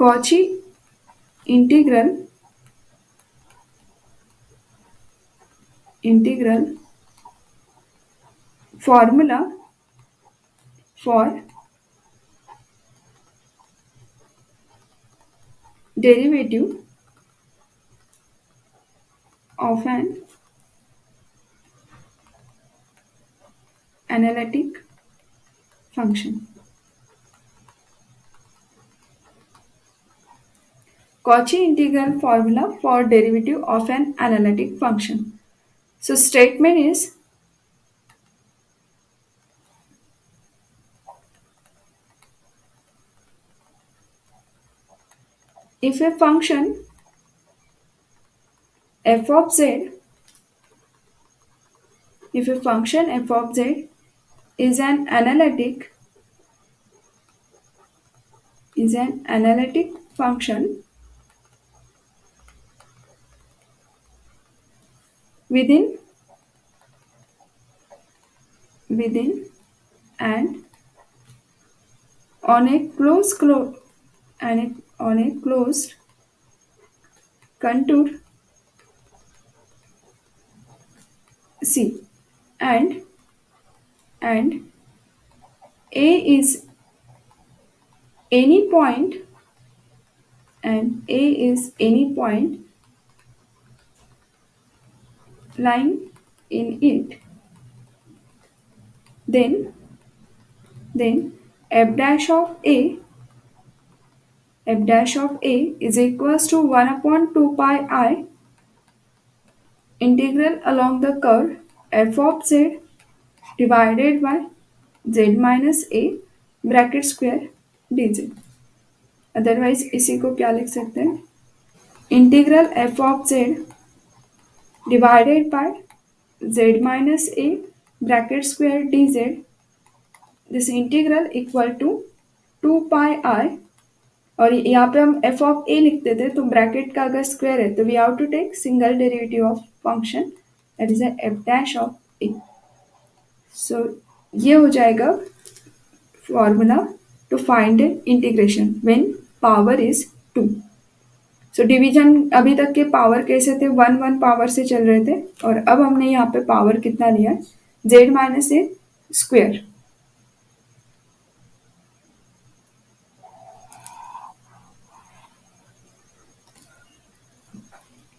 Cauchy integral formula for derivative of an analytic function. Cauchy integral formula for derivative of an analytic function. So statement is if a function f of z is an analytic function within and on a closed contour C and A is any point lying in it, then f dash of A is equals to 1 upon 2 pi I integral along the curve f of z divided by z minus a bracket square dz. Otherwise इसी को क्या लिख सकते हैं, integral f of z divided by z minus a bracket square dz. This integral equal to 2 pi i और यहाँ पे हम f ऑफ a लिखते थे तो ब्रैकेट का अगर स्क्वायर है तो we have to take single derivative of function that is f dash of a. So ये हो जाएगा formula to find integration when power is 2. So division अभी तक के पावर कैसे थे, 1 पावर से चल रहे थे और अब हमने यहाँ पे पावर कितना लिया है, z माइनस ए स्क्वायर.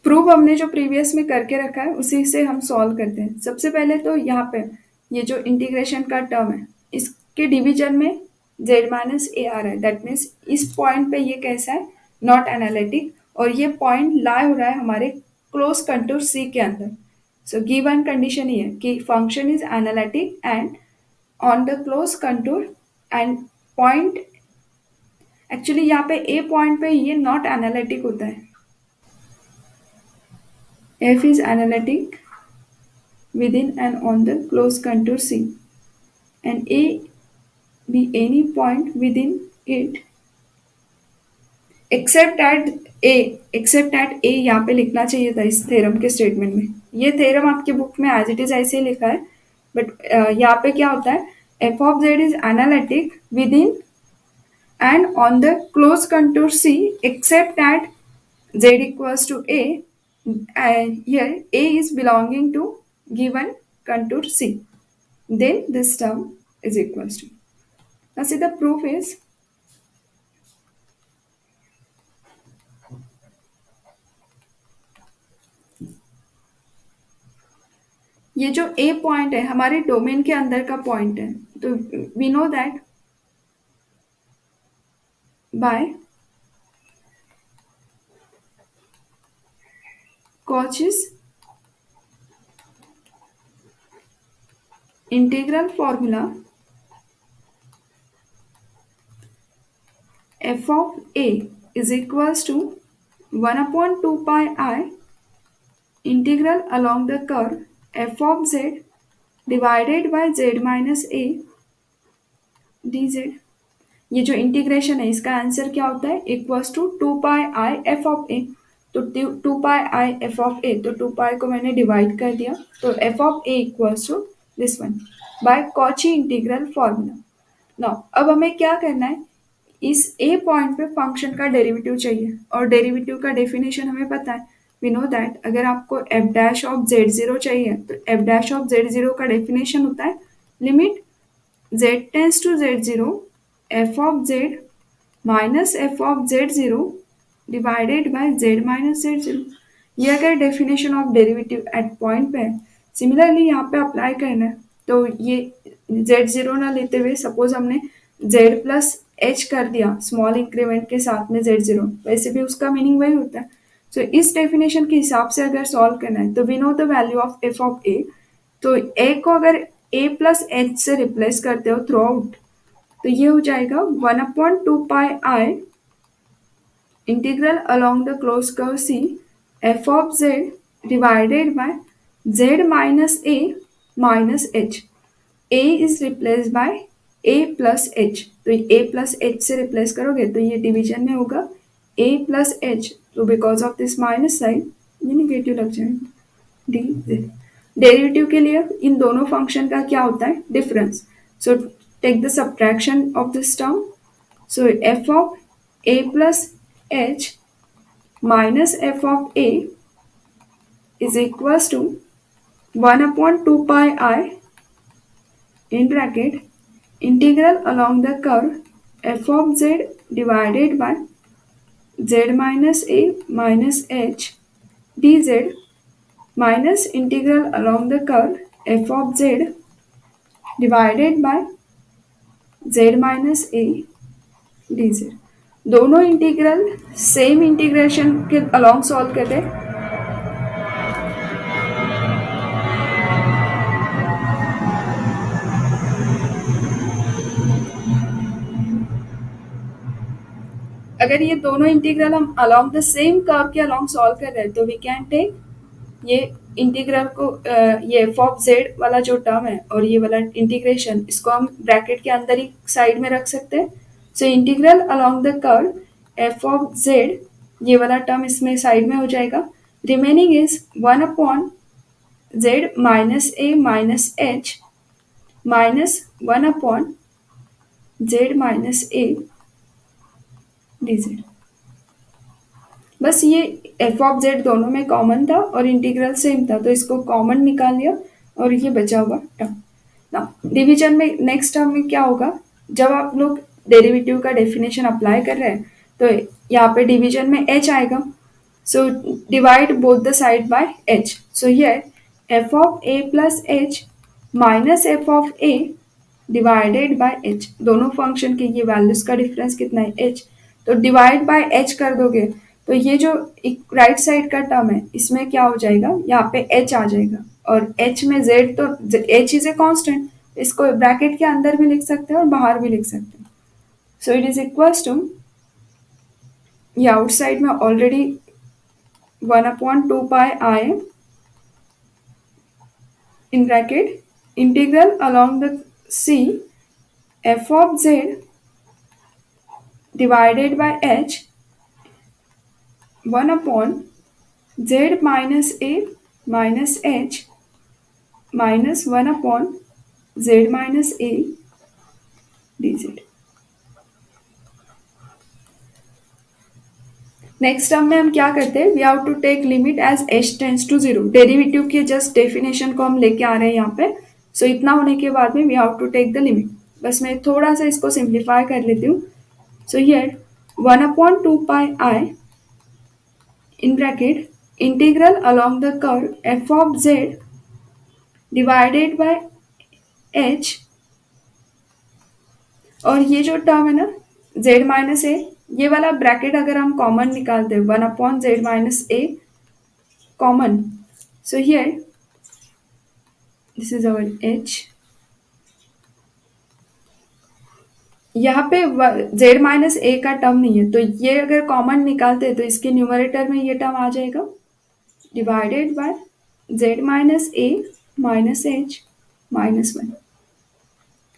प्रूफ हमने जो प्रीवियस में करके रखा है उसी से हम सॉल्व करते हैं. सबसे पहले तो यहाँ पे ये जो इंटीग्रेशन का टर्म है इसके डिवीजन में z माइनस ए आ रहा है. दैट मीन्स इस पॉइंट पे ये कैसा है, नॉट एनालिटिक, और ये पॉइंट लाई हो रहा है हमारे क्लोज कंटूर C के अंदर. सो गिवन कंडीशन ये है कि function is analytic and on the close contour and point, actually यहाँ पे A पॉइंट पे ये नॉट एनालिटिक होता है. F is analytic within and on the closed contour C and A be any point within it except at A. यहाँ पे लिखना चाहिए था इस थ्योरम के स्टेटमेंट में. ये थ्योरम आपकी बुक में एज इट इज ऐसे ही लिखा है बट यहाँ पे क्या होता है, f of z is analytic within and on the closed contour C except at z equals to A. Here A is belonging to given contour C. Then this term is equals to. Now see the proof is ये जो A point है हमारे domain के अंदर का point है. तो we know that by Cauchy's integral formula f of a is equals to 1 upon 2 pi I integral along the curve f of z divided by z minus a dz. ये जो integration है इसका answer क्या होता है, equals to 2 pi i f of a. तो 2 pi i f of a, तो 2 पाई को मैंने डिवाइड कर दिया तो f of a equals to this one by Cauchy integral formula. Now अब हमें क्या करना है, इस ए पॉइंट पे फंक्शन का डेरिवेटिव चाहिए, और डेरिवेटिव का डेफिनेशन हमें पता है, वी नो दैट अगर आपको f dash of z zero चाहिए तो f dash of z zero का डेफिनेशन होता है limit z tends to z zero f of z minus f of z zero divided by z minus z zero. ये अगर definition of derivative at point पे है, similarly यहाँ पे apply करना है तो ये जेड जीरो ना लेते हुए सपोज हमने जेड प्लस एच कर दिया स्मॉल इंक्रीमेंट के साथ में जेड जीरो, वैसे भी उसका मीनिंग वही होता है। सो इस डेफिनेशन के हिसाब से अगर सॉल्व करना है तो we know the value of f of a, तो ए को अगर ए प्लस एच से रिप्लेस करते हो थ्रू आउट तो ये हो जाएगा 1/2 pi integral along the close curve c f of z divided by z minus a minus h. A is replace by a plus h, तो ए प्लस एच से replace करोगे तो ये डिवीजन में होगा ए प्लस एच, तो because of this minus sign ये negative लग जाएगा डी। डेरिवेटिव के लिए इन दोनों फंक्शन का क्या होता है difference, so take the subtraction of this term, so f of a plus h minus f of a is equals to 1/2 pi I in bracket integral along the curve f of z divided by z minus a minus h dz minus integral along the curve f of z divided by z minus a dz। दोनों integral same integration के along solve करते हैं। अगर ये दोनों integral हम along the same curve के along solve कर रहे हैं तो वी कैन टेक ये इंटीग्रल को ये एफ ऑफ जेड वाला जो टर्म है और ये वाला इंटीग्रेशन इसको हम ब्रैकेट के अंदर ही साइड में रख सकते हैं। So integral along the curve f of z ये वाला टर्म इसमें साइड में हो जाएगा, रिमेनिंग इज 1/जेड minus a minus h minus 1/जेड माइनस ए dz। बस ये एफ ऑफ जेड दोनों में कॉमन था और इंटीग्रल सेम था तो इसको कॉमन निकाल लिया और ये बचा हुआ टर्म। ना डिवीजन में नेक्स्ट टर्म में क्या होगा, जब आप लोग डेरिवेटिव का डेफिनेशन अप्लाई कर रहे हैं तो यहाँ पे डिवीजन में h आएगा, so divide both the side by h, so here F of a plus H minus f of a divided by h, दोनों फंक्शन के ये वैल्यूज का डिफरेंस कितना है h, तो डिवाइड बाय h कर दोगे तो ये जो राइट साइड का टर्म है इसमें क्या हो जाएगा, यहाँ पे h आ जाएगा और h में z, तो h इज ए कांस्टेंट, इसको ब्रैकेट के अंदर भी लिख सकते हैं और बाहर भी लिख सकते हैं। So it is equals to ये आउटसाइड में already 1/2 pi I in bracket integral along the C f of z divided by h 1/z minus a minus h minus 1/z minus a dz। Next term में हम क्या करते हैं, we have to take limit as h tends to 0, derivative के just definition को हम लेके आ रहे हैं यहाँ पे। सो इतना होने के बाद में we have to take the limit, बस मैं थोड़ा सा इसको सिंप्लीफाई कर लेती हूँ। So here 1/2 pi I in bracket integral along the curve f of z divided by h, और ये जो टर्म है ना z माइनस ए, ये वाला ब्रैकेट अगर हम कॉमन निकालते हैं 1/z minus A common, so here this is our h, यहाँ पे z माइनस ए का टर्म नहीं है तो ये अगर कॉमन निकालते हैं तो इसके न्यूमरेटर में ये टर्म आ जाएगा divided by z minus a minus h minus 1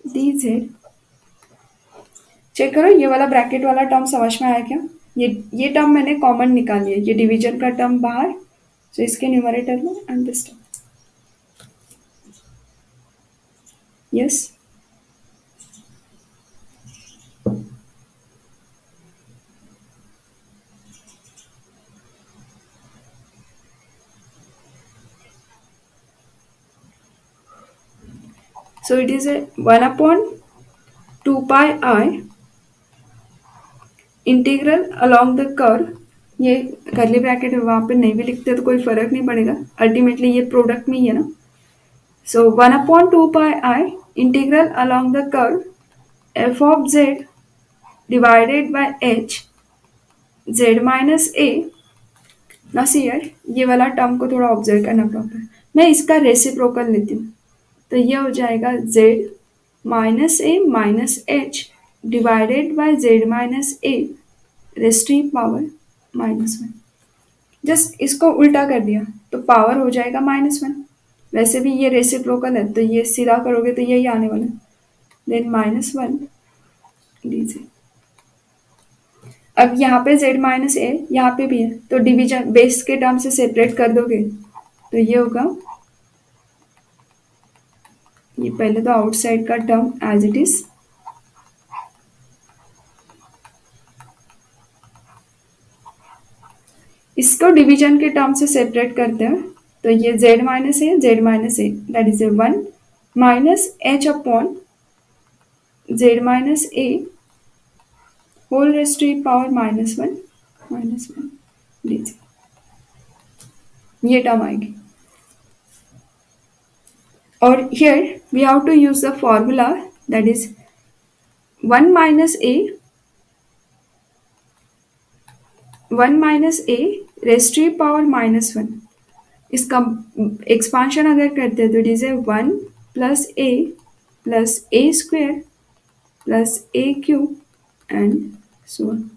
dz। Check करो ये वाला ब्रैकेट वाला टर्म समझ में आया क्या, ये टर्म मैंने कॉमन निकाल लिया, ये डिवीजन का टर्म बाहर, सो इसके न्यूमरेटर में and this term, yes So it is a 1/2 pi I integral along the curve, ये करली ब्रैकेट है वहां पे नहीं भी लिखते तो कोई फर्क नहीं पड़ेगा, अल्टीमेटली ये प्रोडक्ट में ही है ना. सो 1/2 pi I integral along the curve f of z divided by h z minus a. बस यार ये वाला टर्म को थोड़ा ऑब्जर्व करना प्रॉपर. मैं इसका रेसिप्रोकल लेती हूँ तो ये हो जाएगा z minus a minus h divided by z minus a raised to power -1. Just इसको उल्टा कर दिया तो पावर हो जाएगा -1. वैसे भी ये रेसिप्रोकल है तो ये सीधा करोगे तो यही आने वाला. Then -1 dz. अब यहाँ पे z माइनस ए यहाँ पे भी है तो डिवीजन बेस के टर्म से सेपरेट कर दोगे तो ये होगा, ये पहले तो आउटसाइड का टर्म एज इट इज, इसको डिवीजन के टर्म से सेपरेट करते हैं तो ये z minus a that is a 1 minus h upon z minus a whole raised to power -1 dz. ये टर्म आएगी. और here we have to use the formula that is 1 minus a raised to power -1. इसका expansion अगर करते हैं तो it is a 1 plus a square plus a cube and so on.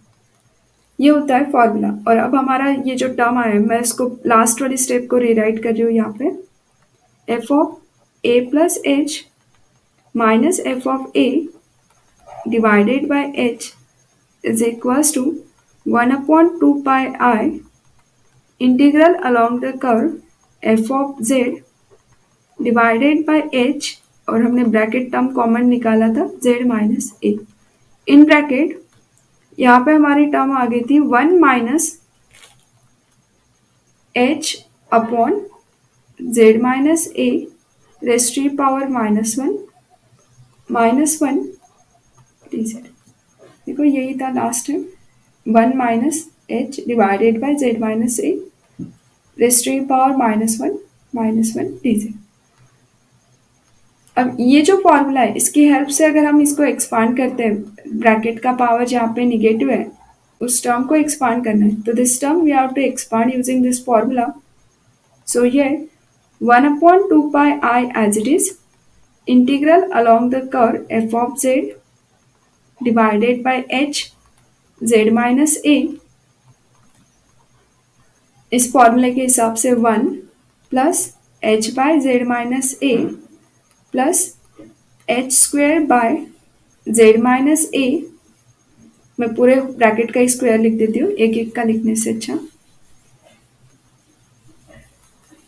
ये होता है फॉर्मूला. और अब हमारा ये जो टर्म आया है मैं इसको लास्ट वाली स्टेप को रीराइट कर रही हूँ यहाँ पे. f of a plus h minus f of a divided by h is equals to 1/2 pi integral along the curve f of z divided by h, और हमने ब्रैकेट टर्म कॉमन निकाला था z minus a. In bracket यहाँ पे हमारी term आ गई थी 1 minus h upon z minus a raised to power -1 dz. देखो यही था last time, 1 minus h divided by z minus a raised to power -1 dz. अब ये जो फॉर्मूला है इसकी हेल्प से अगर हम इसको एक्सपांड करते हैं, ब्रैकेट का पावर जहाँ पे निगेटिव है उस टर्म को एक्सपांड करना है तो this term we have to expand using this formula. So ये 1/2 pi as it is integral along the curve f of z divided by h z minus a. इस फॉर्मूले के हिसाब से 1 plus h by z minus a plus h square by z minus a. मैं पूरे bracket का square लिख देती हूँ एक एक का लिखने से अच्छा.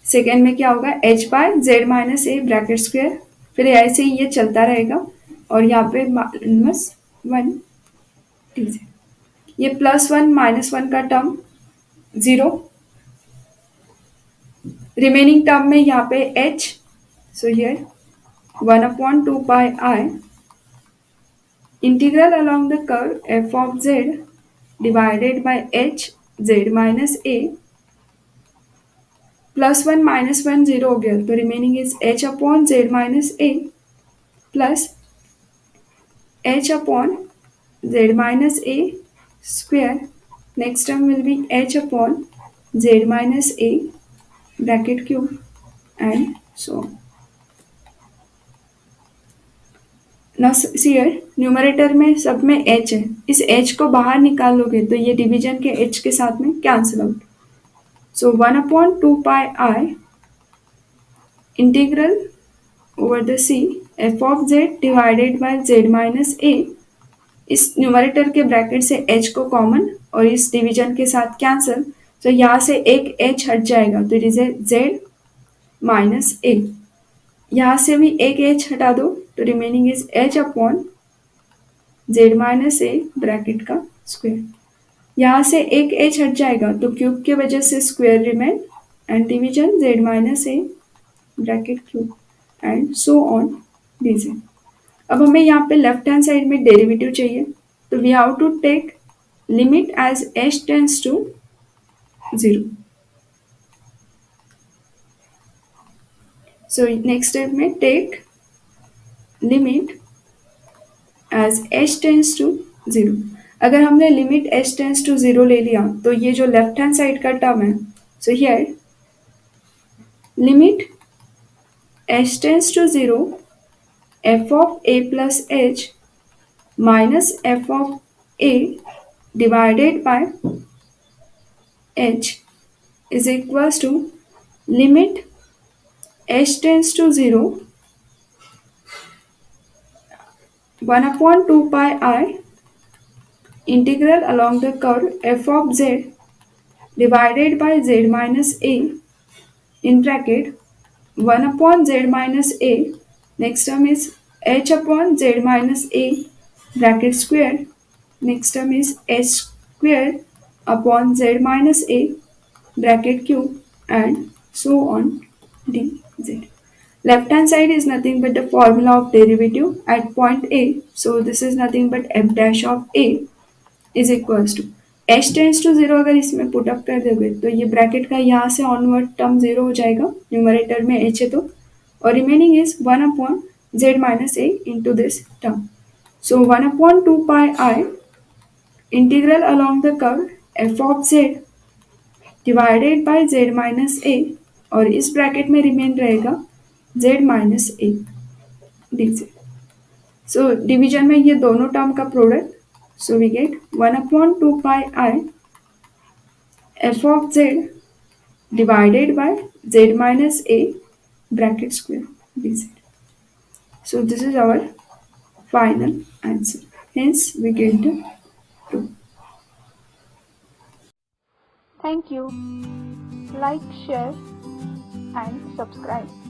सेकेंड में क्या होगा h by z minus a bracket square, फिर ऐसे ही ये चलता रहेगा और यहाँ पे -1 dz. ये +1 -1 का टर्म 0, रिमेनिंग टर्म में यहाँ पे h. So here 1/2 pi integral along the curve f of z divided by h z minus a. +1 -1 0 हो गया तो remaining is h upon z minus a plus h upon z minus a square. Next term will be h upon z minus a bracket cube and so. Now see here numerator में सब में h है, इस h को बाहर निकाल लोगे तो ये डिवीजन के h के साथ में cancel out. So 1/2 pi integral over the c f of z divided by z minus a. इस न्यूमरेटर के ब्रैकेट से h को कॉमन और इस डिवीजन के साथ कैंसिल, तो यहाँ से एक h हट जाएगा तो it is a z minus a. यहाँ से भी एक h हटा दो तो remaining is h upon z minus a bracket का स्क्वायर. यहाँ से एक h हट जाएगा तो क्यूब की वजह से square remain and division z minus a bracket cube and so on. dz। अब हमें यहाँ पे लेफ्ट हैंड साइड में डेरिवेटिव चाहिए, तो we have to take limit as h tends to 0। So next step में take limit as h tends to 0। अगर हमने लिमिट h टेंड्स टू 0 ले लिया तो ये जो लेफ्ट हैंड साइड का टर्म है, so here limit h tends to 0 f of a plus h minus f of a divided by h is equals to limit h tends to 0 1 upon 2 pi I integral along the curve f of z divided by z minus a in bracket 1 upon z minus a, next term is h upon z minus a bracket square, next term is h square upon z minus a bracket cube and so on dz. Left hand side is nothing but the formula of derivative at point A. So this is nothing but f dash of A is equals to h tends to 0 अगर इसमें put up कर दोगे तो ये bracket का यहाँ से onward term 0 हो जाएगा, न्यूमरेटर में h है तो, और remaining is 1 upon z minus a into this term. So 1 upon 2 pi I integral along the curve f of z divided by z minus a, और इस ब्रैकेट में रिमेन रहेगा z minus a dz। So division में ये दोनों term का product, so we get 1 upon 2 pi I f of z divided by z minus a bracket square dz. So this is our final answer. Hence we get the 2. Thank you. Like, share and subscribe.